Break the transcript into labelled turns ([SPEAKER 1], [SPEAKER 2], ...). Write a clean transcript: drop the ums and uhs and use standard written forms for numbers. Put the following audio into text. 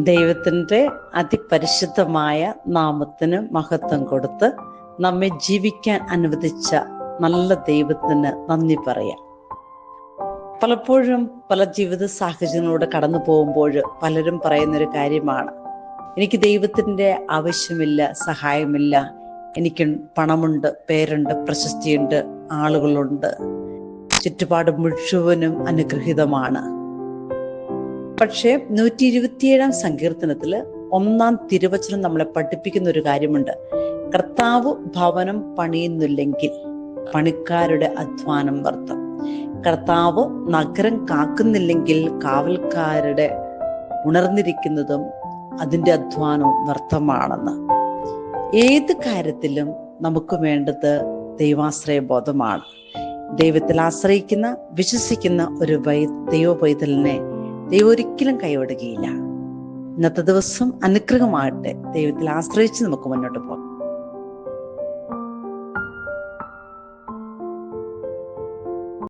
[SPEAKER 1] ദൈവത്തിൻ്റെ അതിപരിശുദ്ധമായ നാമത്തിന് മഹത്വം കൊടുത്ത് നമ്മെ ജീവിക്കാൻ അനുവദിച്ച നല്ല ദൈവത്തിന് നന്ദി പറയാം. പലപ്പോഴും പല ജീവിത സാഹചര്യങ്ങളിലൂടെ കടന്നു പോകുമ്പോൾ പലരും പറയുന്നൊരു കാര്യമാണ്, എനിക്ക് ദൈവത്തിൻ്റെ ആവശ്യമില്ല, സഹായമില്ല, എനിക്ക് പണമുണ്ട്, പേരുണ്ട്, പ്രശസ്തിയുണ്ട്, ആളുകളുണ്ട്, ചുറ്റുപാട് മുഴുവനും അനുഗ്രഹീതമാണ്. പക്ഷേ 127 സങ്കീർത്തനത്തില് 1 തിരുവചനം നമ്മളെ പഠിപ്പിക്കുന്ന ഒരു കാര്യമുണ്ട്. കർത്താവ് ഭവനം പണിയുന്നില്ലെങ്കിൽ പണിക്കാരുടെ അധ്വാനം വ്യർത്ഥം. കർത്താവ് നഗരം കാക്കുന്നില്ലെങ്കിൽ കാവൽക്കാരുടെ ഉണർന്നിരിക്കുന്നതും അതിൻ്റെ അധ്വാനവും വ്യർത്ഥമാണെന്ന്. ഏത് കാര്യത്തിലും നമുക്ക് വേണ്ടത് ദൈവാശ്രയ ബോധമാണ്. ദൈവത്തിൽ ആശ്രയിക്കുന്ന, വിശ്വസിക്കുന്ന ഒരു ദൈവ പൈതലിനെ ദൈവം ഒരിക്കലും കൈവിടുകയില്ല. ഇന്നത്തെ ദിവസം അനുഗ്രഹമാകട്ടെ. ദൈവത്തിൽ ആശ്രയിച്ച് നമുക്ക് മുന്നോട്ട് പോകാം.